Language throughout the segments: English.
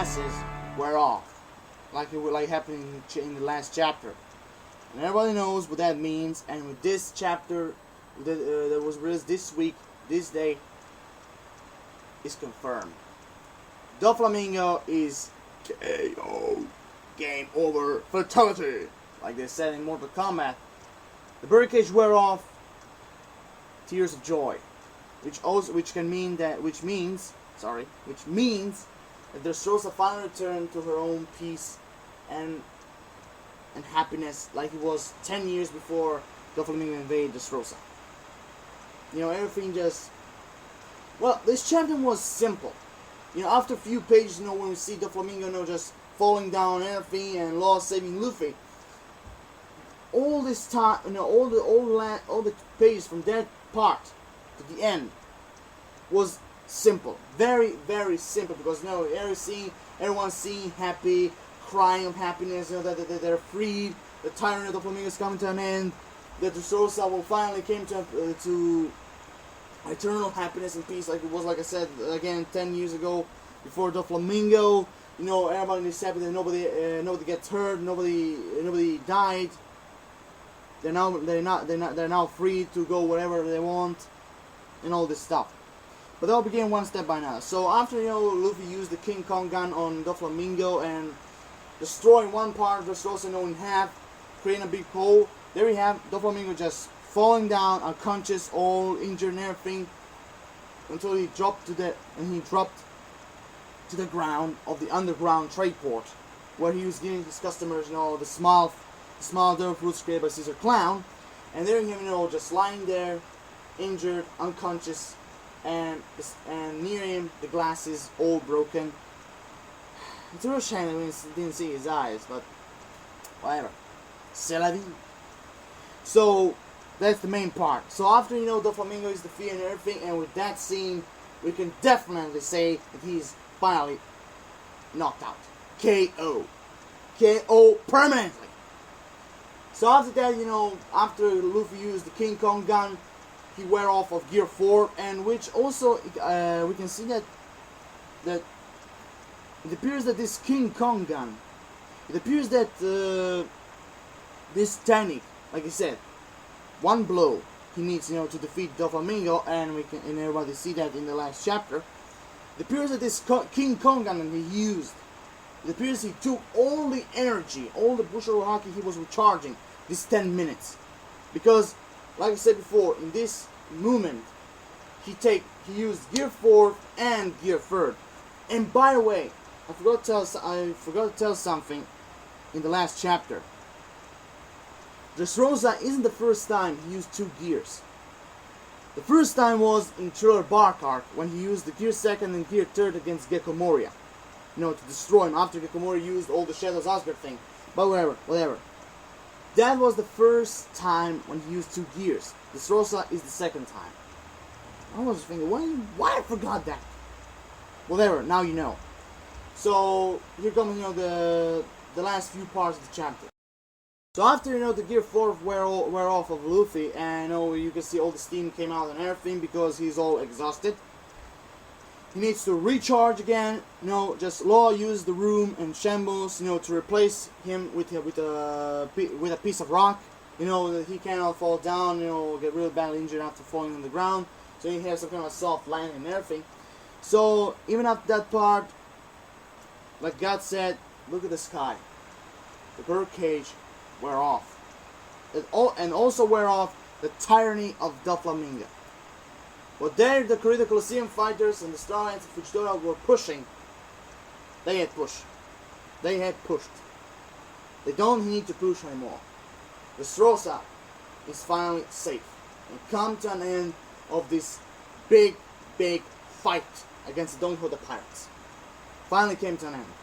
glasses wear off, like it happened in the last chapter. And everybody knows what that means. And with this chapter that was released this week, this day, is confirmed. Doflamingo is KO. Game over. Fatality. Like they said in Mortal Kombat. The Birdcage wear off. Tears of joy, which means that Dressrosa finally returned to her own peace and happiness, like it was 10 years before Doflamingo invaded Dressrosa. Everything just... Well, this chapter was simple. After a few pages, when we see Doflamingo, just falling down everything and Law saving Luffy, all this time, all the pages from that part to the end was simple, very, very simple, because everyone's seeing happy, crying of happiness, that they're freed, the tyranny of Doflamingo is coming to an end, that Dressrosa will finally came to eternal happiness and peace, like it was, like I said again 10 years ago before Doflamingo. Everybody is happy that nobody gets hurt, nobody died. They're now free to go wherever they want, and all this stuff. But that will begin one step by now. So after Luffy used the King Kong gun on Doflamingo and destroying one part of Dressrosa in half, creating a big hole, there we have Doflamingo just falling down, unconscious, all injured and everything, until he dropped to the ground of the underground trade port, where he was giving his customers, the small devil fruits created by Caesar Clown, and there him, just lying there, injured, unconscious, and near him the glasses all broken. It's a real shame that we didn't see his eyes, but whatever. C'est la vie. So that's the main part. So after Doflamingo is defeated and everything, and with that scene, we can definitely say that he's finally knocked out. KO. KO permanently. So after that, after Luffy used the King Kong gun, he wear off of Gear 4, and which also we can see that it appears that this King Kong gun, it appears that this technique, like I said, one blow he needs to defeat Doflamingo, and everybody see that in the last chapter. It appears that this King Kong gun that he used, it appears he took all the energy, all the Bushiroad Haki he was recharging this 10 minutes, because like I said before, in this movement he used Gear 4 and Gear 3rd. And by the way, I forgot to tell something in the last chapter. Dressrosa isn't the first time he used 2 gears. The first time was in Thriller Bark Arc, when he used the Gear 2nd and Gear 3rd against Gecko Moria, to destroy him after Gecko Moria used all the Shadows Asgard thing. But whatever. That was the first time when he used 2 gears. Dressrosa is the second time. I was thinking, why I forgot that? Whatever, now you know. So here comes the last few parts of the chapter. So after the Gear 4 wear off of Luffy, and you can see all the steam came out and everything because he's all exhausted. He needs to recharge again. Just Law used the room and Shambles, to replace him with a piece of rock. That he cannot fall down, get really badly injured after falling on the ground. So he has some kind of soft landing and everything. So even after that part, like God said, look at the sky. The Birdcage wear off. And also wear off the tyranny of Doflamingo. What there the Corrida Coliseum fighters and the Star Knights of Fujitora were pushing, they had pushed. They had pushed. They don't need to push anymore. Dressrosa is finally safe and come to an end of this big fight against the Don Quixote pirates. Finally came to an end.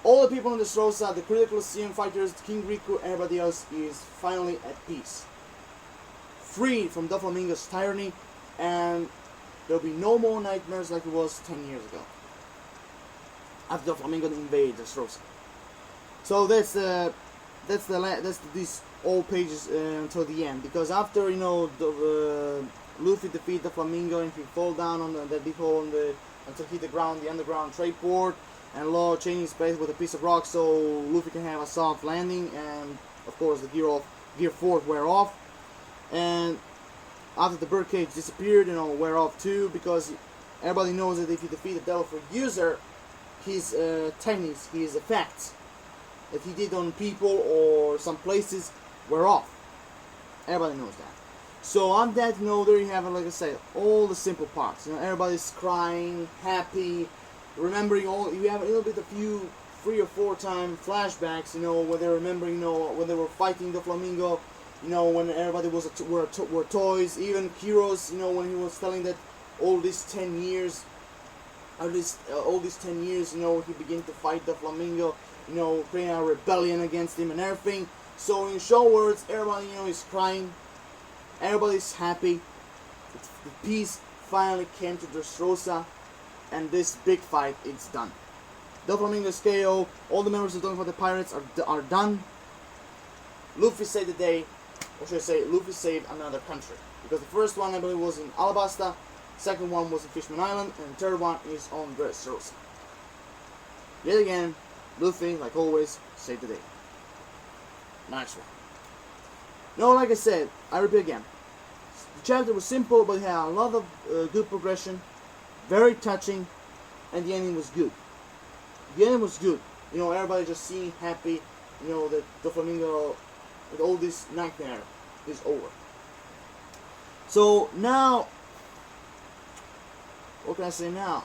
All the people in Dressrosa, the Corrida Coliseum fighters, King Riku, everybody else is finally at peace. Free from Doflamingo's tyranny, and there'll be no more nightmares like it was 10 years ago, after Doflamingo invaded Dressrosa. So that's these all pages until the end, because after Luffy defeat Doflamingo and he fall down on that big hole until he hit the ground, the underground trade port. and Law changing space with a piece of rock so Luffy can have a soft landing, and of course the gear 4 wear off. And after the Birdcage disappeared, wear off too, because everybody knows that if you defeat the Devil Fruit user, his techniques, his effects that he did on people or some places wear off. Everybody knows that. So on that note, there you have it. Like I said, all the simple parts. Everybody's crying, happy, remembering all. You have a little bit, a few 3 or 4 time flashbacks. When they're remembering, when they were fighting Doflamingo. When everybody were toys. Even Kiros, when he was telling that all these 10 years, all these 10 years, he began to fight Doflamingo. Creating a rebellion against him and everything. So in short words, everybody, is crying. Everybody's happy. The peace finally came to Dressrosa, and this big fight is done. Doflamingo's KO. All the members of the Pirates are done. Luffy saved the day, or should I say, Luffy saved another country, because the first one I believe was in Alabasta, second one was in Fishman Island, and the third one is on Dressrosa. Yet again, Luffy, like always, saved the day. Nice one. Like I said, I repeat again. The chapter was simple, but it had a lot of good progression, very touching, and the ending was good. The ending was good. Everybody just seeing happy, that Doflamingo, with all this nightmare, is over. So now, what can I say now?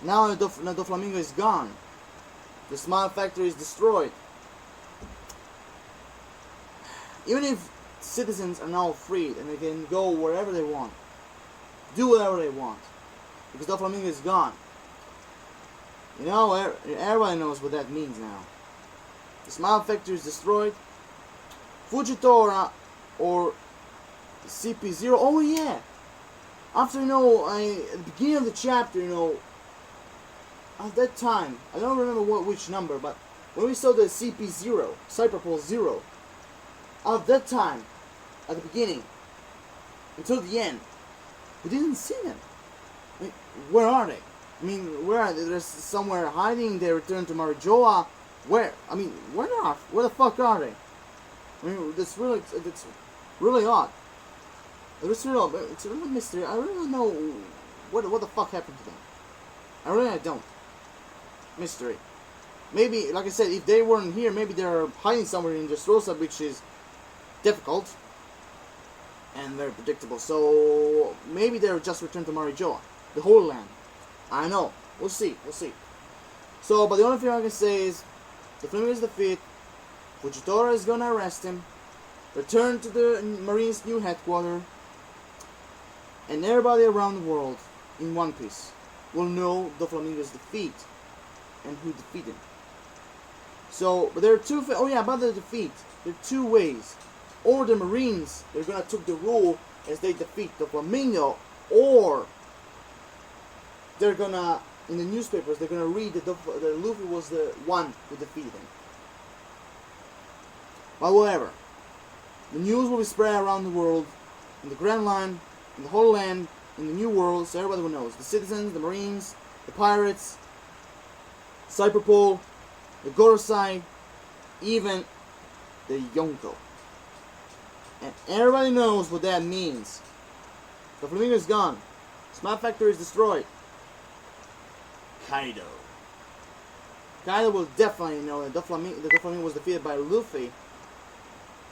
Now that Doflamingo is gone, the Smile Factory is destroyed. Even if citizens are now freed and they can go wherever they want, do whatever they want, because Doflamingo is gone. Everybody knows what that means now. The Smile Factory is destroyed. Fujitora or CP0. Oh yeah. After at the beginning of the chapter, at that time, I don't remember which number, but when we saw the CP0, Cyberpole 0. At that time, at the beginning, until the end, we didn't see them. Where are they? Where are they? They're somewhere hiding. They returned to Marijoa. Where? Where the fuck are they? It's really odd. It's a real mystery. I really don't know what the fuck happened to them. I don't. Mystery. Maybe, like I said, if they weren't here, maybe they're hiding somewhere in Dressrosa, which is difficult and very predictable. So maybe they're just returned to Marijoa, the Holy Land. I know. We'll see. So, but the only thing I can say is the Flamingo is defeated. Fujitora is gonna arrest him, return to the Marine's new headquarters, and everybody around the world in One Piece will know Doflamingo's defeat and who defeated him. So, but there are two. About the defeat, there are 2 ways. Or the Marines, they're gonna take the rule as they defeat Doflamingo, or they're gonna, in the newspapers, they're gonna read that Luffy was the one who defeated him. But whatever, the news will be spread around the world, in the Grand Line, in the Holy Land, in the New World, so everybody will know. The citizens, the Marines, the pirates, Cyberpole, the Gorosei, even the Yonko. And everybody knows what that means. Doflamingo is gone. Smile Factory is destroyed. Kaido will definitely know that Doflamingo was defeated by Luffy.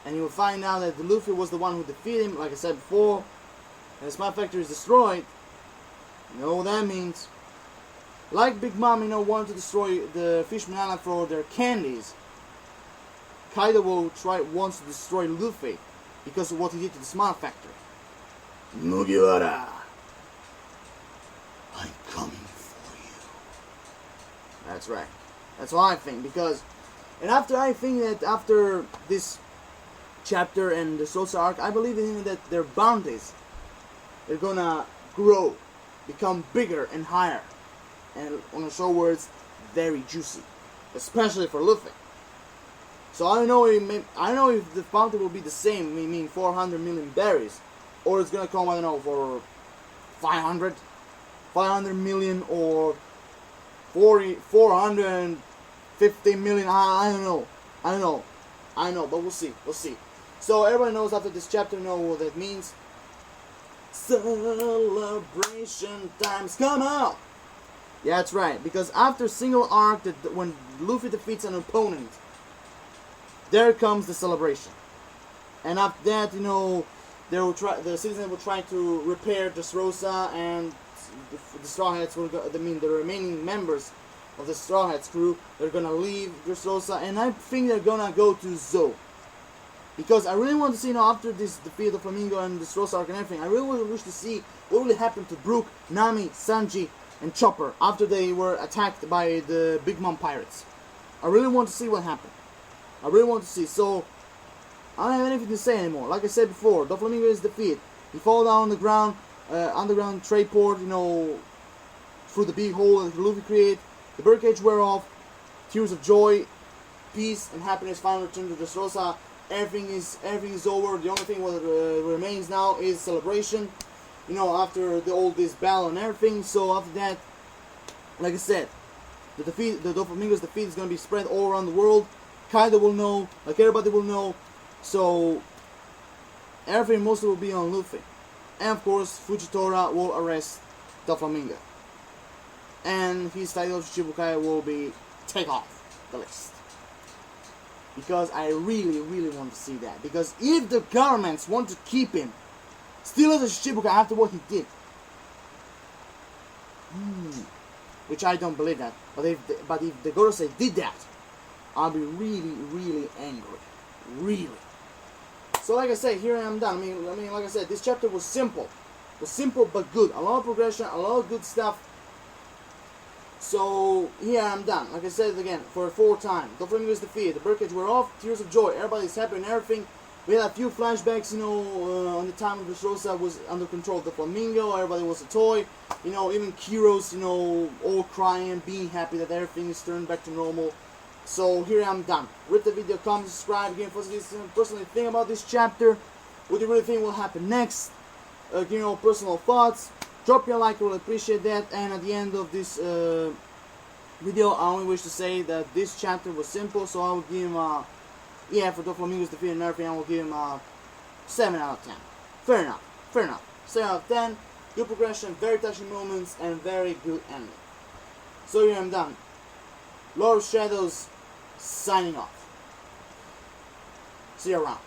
And he will find out that Luffy was the one who defeated him, like I said before. And the Smile Factory is destroyed. You know what that means. Like Big Mom, wanted to destroy the Fishman Island for their candies, Kaido wants to destroy Luffy because of what he did to the Smile Factory. Mugiwara, I'm coming for you. That's right. That's what I think, because, and I think that after this chapter and the Dressrosa Arc, I believe that their bounties, they're gonna grow, become bigger and higher, and on the short words, very juicy, especially for Luffy. So I don't know if the bounty will be the same, I mean 400 million berries, or it's gonna come, I don't know, for 500 million, or 450 million. I don't know, but we'll see. So everybody knows after this chapter know what that means. Celebration times come out. Yeah, that's right. Because after single arc, when Luffy defeats an opponent, there comes the celebration. And after that, you know, the citizens will try to repair Dressrosa, and the Straw Hats will go, the remaining members of the Straw Hats crew, they're gonna leave Dressrosa, and I think they're gonna go to Zou. Because I really want to see, you know, after this defeat of Doflamingo and the Dressrosa Arc and everything, I really wish to see what really happened to Brook, Nami, Sanji, and Chopper after they were attacked by the Big Mom pirates. I really want to see what happened. I really want to see. So I don't have anything to say anymore. Like I said before, Doflamingo is defeated. He fall down on the ground, underground trade port, you know, through the big hole that Luffy created. The Birdcage wear off. Tears of joy, peace, and happiness finally return to Dressrosa. Everything is over. The only thing that remains now is celebration. You know, after all this battle and everything. So after that, like I said, the Doflamingo's defeat is gonna be spread all around the world. Kaido will know, like everybody will know. So everything mostly will be on Luffy. And of course, Fujitora will arrest Doflamingo. And his title of Shichibukai will be take off the list. Because I really want to see that. Because if the governments want to keep him still as a Shichibukai after what he did, which I don't believe that, but if the Gorosei did that, I'll be really angry. Really. So like I said, here I am done. I mean, like I said, this chapter was simple. But good. A lot of progression, a lot of good stuff. So here I'm done. Like I said again, for a fourth time. Doflamingo is defeated. The Birdcage were off. Tears of joy. Everybody's happy and everything. We had a few flashbacks, you know, on the time Dressrosa was under control of Doflamingo. Everybody was a toy. You know, even Kiros, you know, all crying, being happy that everything is turned back to normal. So here I'm done. Rate the video, comment, subscribe, give me personally think about this chapter. What do you really think will happen next? Give me all personal thoughts. Drop your like, I really appreciate that. And at the end of this video, I only wish to say that this chapter was simple, so I will give him for Doflamingo's defeat and everything, I will give him 7 out of 10. Fair enough. 7 out of 10. Good progression, very touching moments, and very good ending. So here I'm done. Lord of Shadows signing off. See you around.